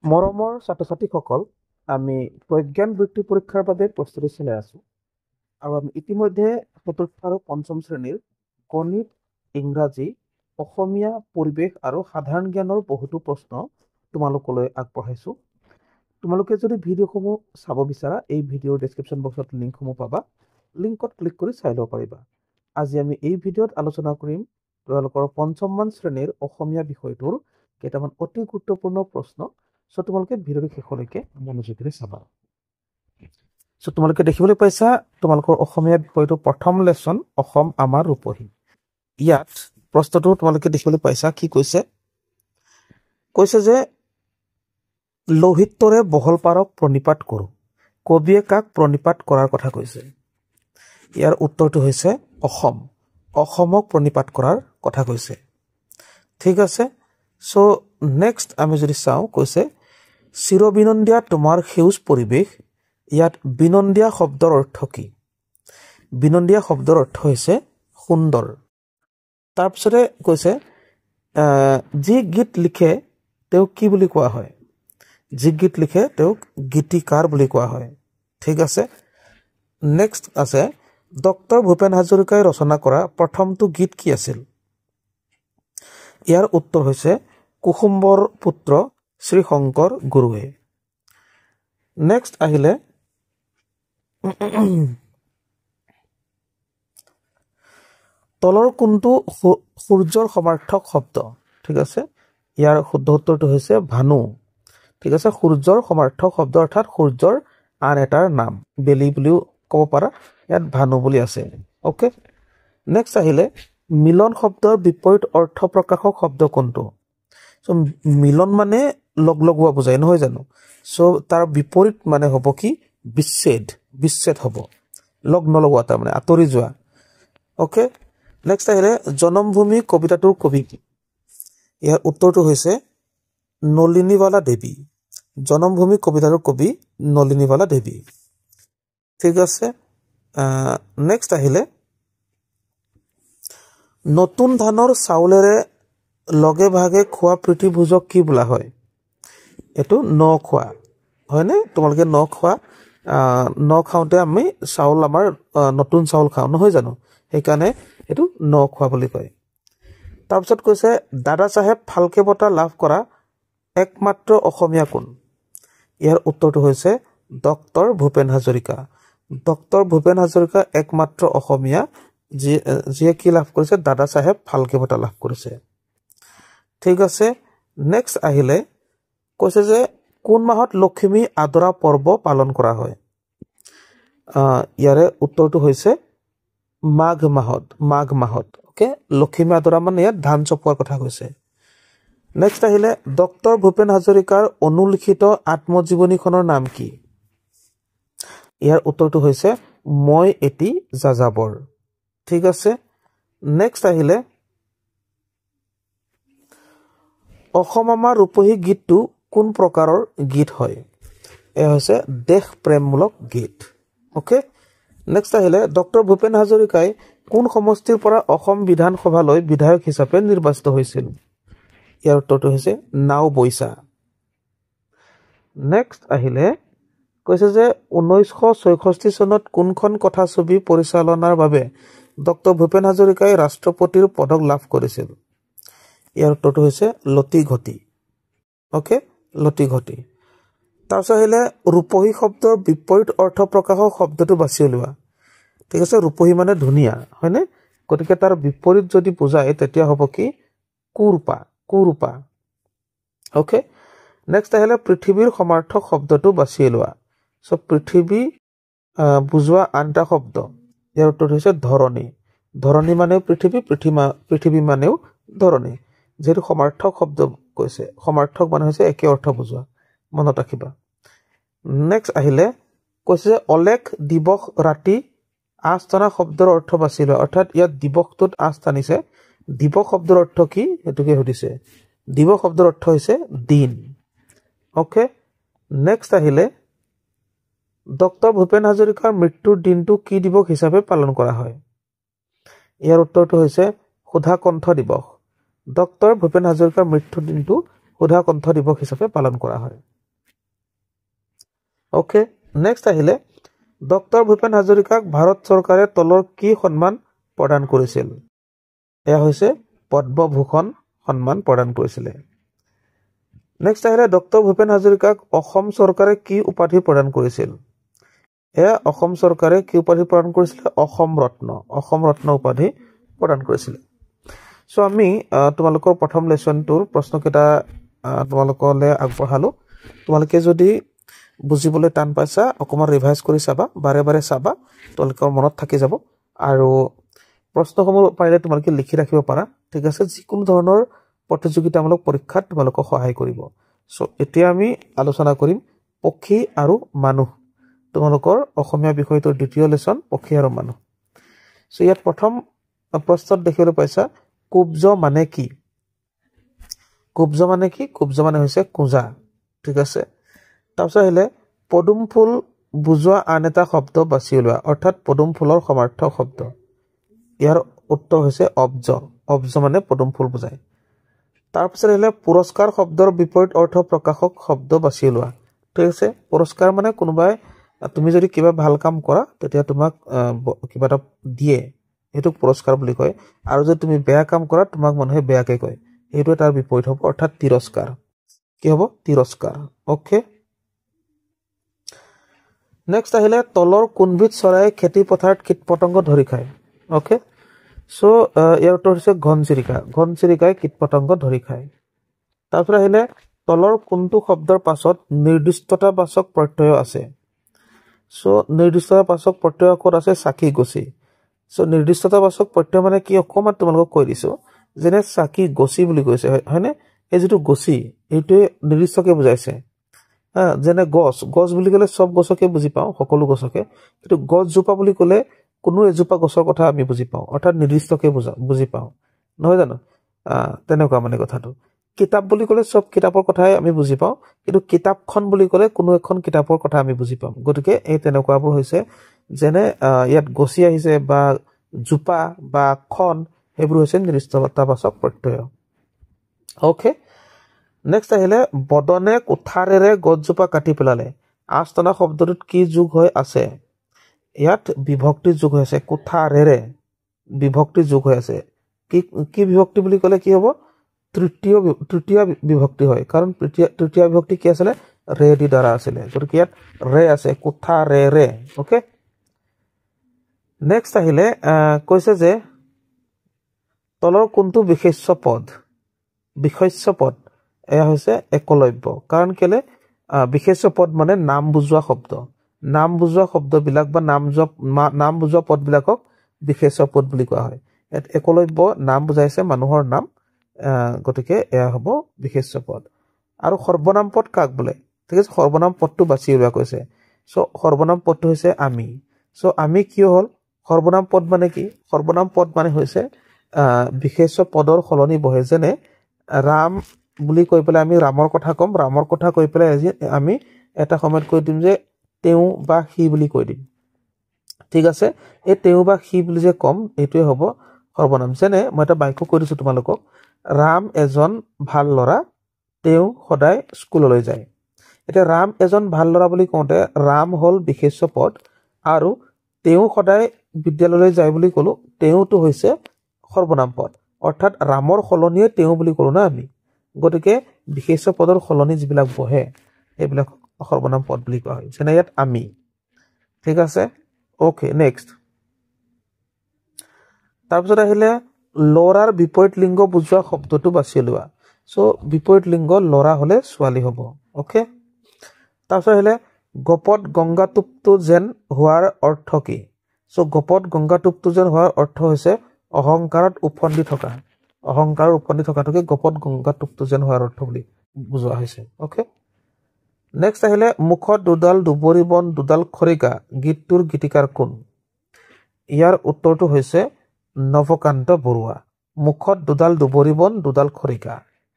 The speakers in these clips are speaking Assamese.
মৰমৰ ছাত্ৰ-ছাত্ৰীসকল, আমি প্ৰজ্ঞান বৃত্তি পৰীক্ষাৰ বাবে প্ৰস্তুতি চলাই আছো আৰু আমি ইতিমধ্যে চতুৰ্থ আৰু পঞ্চম শ্ৰেণীৰ গণিত, ইংৰাজী, অসমীয়া, পৰিৱেশ আৰু সাধাৰণ জ্ঞানৰ বহুতো প্ৰশ্ন তোমালোকলৈ আগবঢ়াইছো। তোমালোকে যদি ভিডিঅ'সমূহ চাব বিচাৰা, এই ভিডিঅ'ৰ ডেছক্ৰিপশ্যন বক্সত লিংকসমূহ পাবা। লিংকত ক্লিক কৰি চাই ল'ব পাৰিবা। আজি আমি এই ভিডিঅ'ত আলোচনা কৰিম তোমালোকৰ পঞ্চমমান শ্ৰেণীৰ অসমীয়া বিষয়টোৰ কেইটামান অতি গুৰুত্বপূৰ্ণ প্ৰশ্ন। সো তোমালোকে ভিডিঅ'ৰ শেষলৈকে মনোযোগেৰে চাবা। সো তোমালোকে দেখিবলৈ পাইছা তোমালোকৰ অসমীয়া বিষয়টো প্ৰথম লেসন অসম আমাৰ ৰূপহী। ইয়াত প্ৰশ্নটো তোমালোকে দেখিবলৈ পাইছা কি কৈছে? কৈছে যে লোহিতৰে বহল পাৰক প্ৰণিপাত কৰো। কবিয়ে কাক প্ৰণিপাত কৰাৰ কথা কৈছে? ইয়াৰ উত্তৰটো হৈছে অসম। অসমক প্ৰণিপাত কৰাৰ কথা কৈছে। ঠিক আছে। সো নেক্সট আমি যদি চাওঁ, কৈছে চিৰবিনন্দীয়া তোমাৰ সেউজ পৰিৱেশ। ইয়াত বিনন্দীয়া শব্দৰ অৰ্থ কি? বিনন্দীয়া শব্দৰ অৰ্থ হৈছে সুন্দৰ। তাৰপিছতে কৈছে যি গীত লিখে তেওঁক কি বুলি কোৱা হয়? যি গীত লিখে তেওঁক গীতিকাৰ বুলি কোৱা হয়। ঠিক আছে। নেক্সট আছে ডক্টৰ ভূপেন হাজৰিকাই ৰচনা কৰা প্ৰথমটো গীত কি আছিল? ইয়াৰ উত্তৰ হৈছে কুসুম্বৰ পুত্ৰ শ্ৰী শংকৰ গুৰুৱে। নেক্সট আহিলে তলৰ কোনটো সূৰ্যৰ সমাৰ্থক শব্দ? ঠিক আছে। ইয়াৰ শুদ্ধ উত্তৰটো হৈছে ভানু। ঠিক আছে। সূৰ্যৰ সমাৰ্থক শব্দ অৰ্থাৎ সূৰ্যৰ আন এটাৰ নাম, বেলি বুলিও ক'ব পাৰা, ইয়াত ভানু বুলি আছে। ওকে। নেক্সট আহিলে মিলন শব্দৰ বিপৰীত অৰ্থ প্ৰকাশক শব্দ কোনটো? সো মিলন মানে লগ লগোৱা বুজায়, নহয় জানো? সো তাৰ বিপৰীত মানে হ'ব কি? বিচ্ছেদ। বিচ্ছেদ হ'ব, লগ নলগোৱা, তাৰ মানে আঁতৰি যোৱা। ওকে। নেক্সট আহিলে জনমভূমি কবিতাটোৰ কবি কি? ইয়াৰ উত্তৰটো হৈছে নলিনীবালা দেৱী। জনমভূমি কবিতাটোৰ কবি নলিনীবালা দেৱী। ঠিক আছে। নেক্সট আহিলে নতুন ধানৰ চাউলেৰে লগে ভাগে খোৱা প্ৰীতিভোজক কি বোলা হয়? এইটো ন খোৱা, হয়নে? তোমালোকে ন খোৱা, ন খাওঁতে আমি চাউল, আমাৰ নতুন চাউল খাওঁ, নহয় জানো? সেইকাৰণে এইটো ন খোৱা বুলি কয়। তাৰপিছত কৈছে দাদা চাহেব ফাল্কে বঁটা লাভ কৰা একমাত্ৰ অসমীয়া কোন? ইয়াৰ উত্তৰটো হৈছে ডক্টৰ ভূপেন হাজৰিকা। ডক্টৰ ভূপেন হাজৰিকা একমাত্ৰ অসমীয়া যিয়ে কি লাভ কৰিছে? দাদা চাহেব ফাল্কে বঁটা লাভ কৰিছে। ঠিক আছে। নেক্সট আহিলে কৈছে যে কোন মাহত লক্ষ্মী আদৰা পৰ্ব পালন কৰা হয়? ইয়াৰে উত্তৰটো হৈছে মাঘ মাহত। মাঘ মাহত। ওকে। লক্ষ্মী আদৰা মানে ইয়াত ধান চপোৱাৰ কথা কৈছে। নেক্সট আহিলে ডক্টৰ ভূপেন হাজৰিকাৰ অনুলিখিত আত্মজীৱনীখনৰ নাম কি? ইয়াৰ উত্তৰটো হৈছে মই এটি যাযাবৰ। ঠিক আছে। নেক্সট আহিলে অসম আমাৰ ৰূপহী গীতটো কোন প্ৰকাৰৰ গীত হয়? এয়া হৈছে দেশ প্ৰেমমূলক গীত। ওকে। নেক্সট আহিলে ডক্টৰ ভূপেন হাজৰিকাই কোন সমষ্টিৰ পৰা অসম বিধানসভালৈ বিধায়ক হিচাপে নিৰ্বাচিত হৈছিল? ইয়াৰ উত্তৰটো হৈছে নাওবৈচা। নেক্সট আহিলে কৈছে যে 1966 চনত কোনখন কথাছবি পৰিচালনাৰ বাবে ডক্টৰ ভূপেন হাজৰিকাই ৰাষ্ট্ৰপতিৰ পদক লাভ কৰিছিল? ইয়াৰ উত্তৰটো হৈছে লতি ঘটি। ওকে। লতি ঘটি। তাৰপিছত আহিলে ৰূপহী শব্দৰ বিপৰীত অৰ্থ প্ৰকাশক শব্দটো বাছি উলিওৱা। ঠিক আছে। ৰূপহী মানে ধুনীয়া, হয়নে? গতিকে তাৰ বিপৰীত যদি বুজায় তেতিয়া হ'ব কি? কুৰূপা। কুৰূপা। ওকে। নেক্সট আহিলে পৃথিৱীৰ সমাৰ্থক শব্দটো বাছি উলিওৱা। সো পৃথিৱী বুজোৱা আন এটা শব্দ, ইয়াৰ উত্তৰ হৈছে ধৰণী। ধৰণী মানেও পৃথিৱী, পৃথিৱী মানেও ধৰণী। যিহেতু সমাৰ্থক শব্দ কৈছে, সমাৰ্থক মানে হৈছে একে অৰ্থ বুজোৱা, মনত ৰাখিবা। নেক্সট আহিলে কৈছে যে অলেখ দিৱস ৰাতি আঁচ টনা শব্দৰ অৰ্থ বাছি লোৱা। অৰ্থাৎ ইয়াত দিৱসটোত আঁচ টানিছে। দিৱস শব্দৰ অৰ্থ কি সেইটোকে সুধিছে। দিৱস শব্দৰ অৰ্থ হৈছে দিন। ওকে। নেক্সট আহিলে ডক্টৰ ভূপেন হাজৰিকাৰ মৃত্যুৰ দিনটো কি দিৱস হিচাপে পালন কৰা হয়? ইয়াৰ উত্তৰটো হৈছে সুধাকণ্ঠ দিৱস। ডক্টৰ ভূপেন হাজৰিকাৰ মৃত্যুৰ দিনটো সুধাকণ্ঠ দিৱস হিচাপে পালন কৰা হয়। ওকে নেক্সট আহিলে ডক্টৰ ভূপেন হাজৰিকাক ভাৰত চৰকাৰে তলৰ কি সন্মান প্ৰদান কৰিছিল এয়া হৈছে পদ্মভূষণ সন্মান প্ৰদান কৰিছিলে নেক্সট আহিলে ডক্টৰ ভূপেন হাজৰিকাক অসম চৰকাৰে কি উপাধি প্ৰদান কৰিছিল এয়া অসম চৰকাৰে কি উপাধি প্ৰদান কৰিছিল অসম ৰত্ন উপাধি প্ৰদান কৰিছিল সো আমি তোমালোকৰ প্ৰথম লেসনটোৰ প্ৰশ্নকেইটা তোমালোকলৈ আগবঢ়ালো তোমালোকে যদি বুজিবলৈ টান পাইছা অকমান ৰিভাইজ কৰি চাবা বাৰে বাৰে চাবা তোমালোকৰ মনত থাকি যাব আৰু প্ৰশ্নসমূহ পাৰিলে তোমালোকে লিখি ৰাখিব পাৰা ঠিক আছে যিকোনো ধৰণৰ প্ৰতিযোগিতামূলক পৰীক্ষাত তোমালোকক সহায় কৰিব সো এতিয়া আমি আলোচনা কৰিম পক্ষী আৰু মানুহ তোমালোকৰ অসমীয়া বিষয়টোৰ দ্বিতীয় লেসন পক্ষী আৰু মানুহ সো ইয়াত প্ৰথম প্ৰশ্নত দেখিবলৈ পাইছা কুব্জ মানে কি কুব্জ মানে হৈছে কুঁজা ঠিক আছে তাৰপিছত আহিলে পদুম ফুল বুজোৱা আন এটা শব্দ বাছি উলিওৱা অৰ্থাৎ পদুম ফুলৰ সমাৰ্থক শব্দ ইয়াৰ উত্তৰ হৈছে অব্জ মানে পদুম ফুল বুজায় তাৰপিছত আহিলে পুৰস্কাৰ শব্দৰ বিপৰীত অৰ্থ প্ৰকাশক শব্দ বাছি উলিওৱা ঠিক আছে পুৰস্কাৰ মানে কোনোবাই তুমি যদি কিবা ভাল কাম কৰা তেতিয়া তোমাক কিবা এটা দিয়ে এটোক পুৰস্কাৰ বুলি কয় আৰু যদি তুমি বেয়া কাম কৰা তোমাক মানুহে বেয়াকৈ কয় এটো তাৰ বিপৰীত হ'ব অৰ্থাৎ তিৰস্কাৰ কি হ'ব তিৰস্কাৰ ওকে নেক্সট আহিলে তলৰ কোনবিধ চৰাই খেতি পথাৰত কীটপতংগ ধৰি খায় ওকে সো ইয়াৰ উত্তৰ হৈছে ঘনচিৰিকাই কীটপতংগ ধৰি খায় তাৰপিছত আহিলে তলৰ কোনটো শব্দৰ পাছত নিৰ্দিষ্টতাবাচক প্ৰত্যয় আছে সো নিৰ্দিষ্টতাবাচক প্ৰত্যয় ক'ত আছে চাকি গছি সো নিৰ্দিষ্টতাবাচক প্ৰত্যয় মানে কি অকমান তোমালোকক কৈ দিছো যেনে চাকি গছি বুলি কৈছে হয়নে এই যেটো গছি এইটোৱে নিৰ্দিষ্টকে বুজাইছে যেনে গছ বুলি ক'লে সব গছকে বুজি পাওঁ সকলো গছকে কিন্তু গছজোপা বুলি ক'লে কোনো এজোপা গছৰ কথা আমি বুজি পাওঁ অৰ্থাৎ নিৰ্দিষ্টকে বুজি পাওঁ নহয় জানো তেনেকুৱা মানে কথাটো কিতাপ বুলি ক'লে সব কিতাপৰ কথাই আমি বুজি পাওঁ কিন্তু কিতাপখন বুলি ক'লে কোনো এখন কিতাপৰ কথা আমি বুজি পাম গতিকে এই তেনেকুৱাবোৰ হৈছে যেনে ইয়াত গছি আহিছে বা জোপা বা খন এইবোৰ হৈছে নিৰ্দিষ্টতাবাচক প্ৰত্যয় ওকে নেক্সট আহিলে বদনে কুঠাৰেৰে গছজোপা কাটি পেলালে আস্তনা শব্দটোত কি যোগ হৈ আছে ইয়াত বিভক্তি যোগ হৈ আছে কুঠাৰেৰে বিভক্তি যোগ হৈ আছে কি বিভক্তি বুলি ক'লে কি হ'ব তৃতীয় বিভক্তি হয় কাৰণ তৃতীয় বিভক্তি কি আছিল ৰে দি দ্বাৰা আছিল গতিকে ইয়াত ৰে আছে কুঠাৰেৰে ওকে নেক্সট আহিলে কৈছে যে তলৰ কোনটো বিশেষ্য পদ এয়া হৈছে একলব্য কাৰণ কেলে বিশেষ্য পদ মানে নাম বুজোৱা শব্দবিলাক বা নাম বুজোৱা পদবিলাকক বিশেষ্য পদ বুলি কোৱা হয় একলব্য নাম বুজাইছে মানুহৰ নাম গতিকে এয়া হ'ব বিশেষ্য পদ আৰু সৰ্বনাম পদ কাক বোলে ঠিক আছে সৰ্বনাম পদটো বাছি উলিওৱা কৈছে সো সৰ্বনাম পদটো হৈছে আমি সো আমি কি হ'ল সৰ্বনাম পদ মানে কি সৰ্বনাম পদ মানে হৈছে বিশেষ্য পদৰ সলনি বহে যেনে ৰাম বুলি কৈ পেলাই আমি ৰামৰ কথা কম ৰামৰ কথা কৈ পেলাই আমি এটা সময়ত কৈ দিম যে তেওঁ বা সি বুলি কৈ দিম ঠিক আছে এই তেওঁ বা সি বুলি যে কম এইটোৱে হ'ব সৰ্বনাম যেনে মই এটা বাক্য কৈ দিছো তোমালোকক ৰাম এজন ভাল ল'ৰা তেওঁ সদায় স্কুললৈ যায় এটা ৰাম এজন ভাল ল'ৰা বুলি কওঁতে ৰাম হ'ল বিশেষ্য পদ আৰু তেওঁ সদায় বিদ্যালয়লৈ যায় বুলি ক'লো তেওঁটো হৈছে সৰ্বনাম পদ অৰ্থাৎ ৰামৰ সলনিয়ে তেওঁ বুলি ক'লো না আমি গতিকে বিশেষ্য পদৰ সলনি যিবিলাক বহে এইবিলাক সৰ্বনাম পদ বুলি কোৱা হয় যেনে ইয়াত আমি ঠিক আছে ওকে নেক্সট তাৰপিছত আহিলে ল'ৰাৰ বিপৰীত লিংগ বুজোৱা শব্দটো বাছি লোৱা সো বিপৰীত লিংগ ল'ৰা হলে ছোৱালী হ'ব ওকে তাৰপিছত আহিলে গপত গংগাটোপটো যেন হোৱাৰ অৰ্থ কি সো গপত গংগাটোপটো যেন হোৱাৰ অৰ্থ হৈছে অহংকাৰত উফন্দি থকাটোকে গপত গংগাটোপটো যেন হোৱাৰ অৰ্থ বুলি বুজোৱা হৈছে ওকে নেক্সট আহিলে মুখত দুডাল দুবৰি বন দুডাল খৰিকা গীতটোৰ গীতিকাৰ কোন ইয়াৰ উত্তৰটো হৈছে নৱকান্ত বৰুৱা মুখত দুডাল দুবৰি বন দুডাল খৰিকা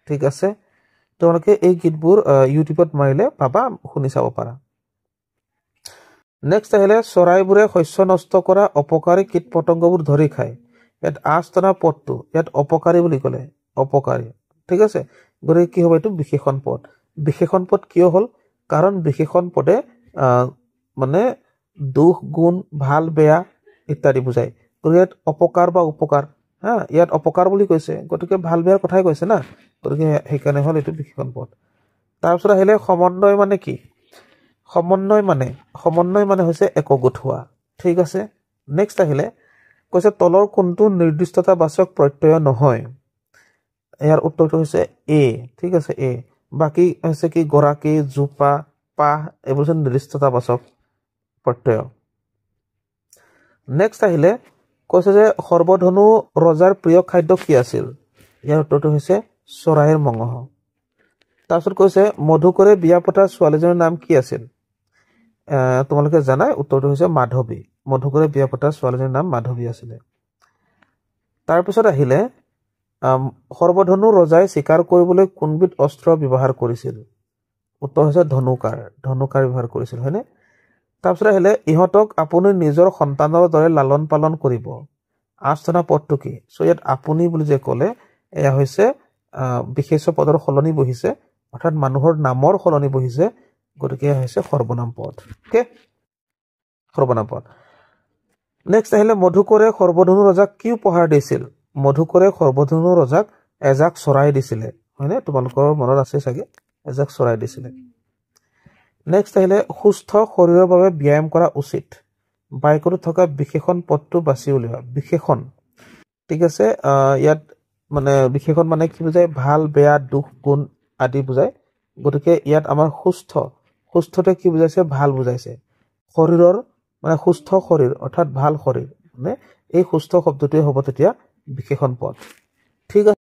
ঠিক আছে তোমালোকে এই গীতবোৰ ইউটিউবত মাৰিলে পাবা শুনি চাব পাৰা নেক্সট আহিলে চৰাইবোৰে শস্য নষ্ট কৰা অপকাৰী কীট পতংগবোৰ ধৰি খায় ইয়াত আস্তনা পদটো ইয়াত অপকাৰী বুলি ক'লে অপকাৰী ঠিক আছে গতিকে কি হ'ব এইটো বিশেষণ পদ কিয় হ'ল কাৰণ বিশেষণ পদে মানে দুখ গুণ ভাল বেয়া ইত্যাদি বুজায় গতিকে ইয়াত অপকাৰ বা উপকাৰ হা ইয়াত অপকাৰ বুলি কৈছে গতিকে ভাল বেয়াৰ কথাই কৈছে না গতিকে সেইকাৰণে হ'ল এইটো বিশেষণ পদ তাৰপিছত আহিলে সমন্বয় মানে কি সমন্বয় মানে হৈছে একগোট হোৱা ঠিক আছে নেক্সট আহিলে কৈছে তলৰ কোনটো নিৰ্দিষ্টতাবাচক প্ৰত্যয় নহয় ইয়াৰ উত্তৰটো হৈছে এ ঠিক আছে এ বাকি হৈছে কি গৰাকী জোপা পাহ এইবোৰ নিৰ্দিষ্টতাবাচক প্ৰত্যয় নেক্সট আহিলে কৈছে যে সৰ্বধনু ৰজাৰ প্ৰিয় খাদ্য কি আছিল ইয়াৰ উত্তৰটো হৈছে চৰাইৰ মঙহ তাৰপিছত কৈছে মধুকৰে বিয়া পতা ছোৱালীজনীৰ নাম কি আছিল তোমালোকে জানাই উত্তৰটো হৈছে মাধৱী মধুকৰে বিয়া পতা ছোৱালীজনীৰ নাম মাধৱী আছিলে তাৰপিছত আহিলে সৰ্বধনু ৰজাই চিকাৰ কৰিবলৈ কোনবিধ অস্ত্ৰ ব্যৱহাৰ কৰিছিল উত্তৰ হৈছে ধনুকাৰ ব্যৱহাৰ কৰিছিল হয়নে তাৰপিছত আহিলে ইহঁতক আপুনি নিজৰ সন্তানৰ দৰে লালন পালন কৰিব আস্থনা পদটো কি সো ইয়াত আপুনি বুলি যে ক'লে এয়া হৈছে বিশেষ্য পদৰ সলনি বহিছে অৰ্থাৎ মানুহৰ নামৰ সলনি বহিছে গতিকে হৈছে সৰ্বনাম পদ ওকে সৰ্বনাম পদ নেক্সট আহিলে মধুকৰে সৰ্বধনু ৰজাক কি উপহাৰ দিছিল মধুকৰে সৰ্বধনু ৰজাক এজাক চৰাই দিছিলে হয়নে তোমালোকৰ মনত আছে চাগে এজাক চৰাই দিছিলে নেক্সট আহিলে সুস্থ শৰীৰৰ বাবে ব্যায়াম কৰা উচিত বাক্যটোত থকা বিশেষণ পদটো বাছি উলিওৱা বিশেষণ ঠিক আছে ইয়াত মানে বিশেষণ মানে কি বুজায় ভাল বেয়া দুখ গুণ আদি বুজায় গতিকে ইয়াত আমাৰ সুস্থতে কি বুজাইছে ভাল বুজাইছে শৰীৰৰ মানে সুস্থ শৰীৰ অৰ্থাৎ ভাল শৰীৰ মানে এই সুস্থ শব্দটোৱে হ'ব তেতিয়া বিশেষণ পদ ঠিক আছে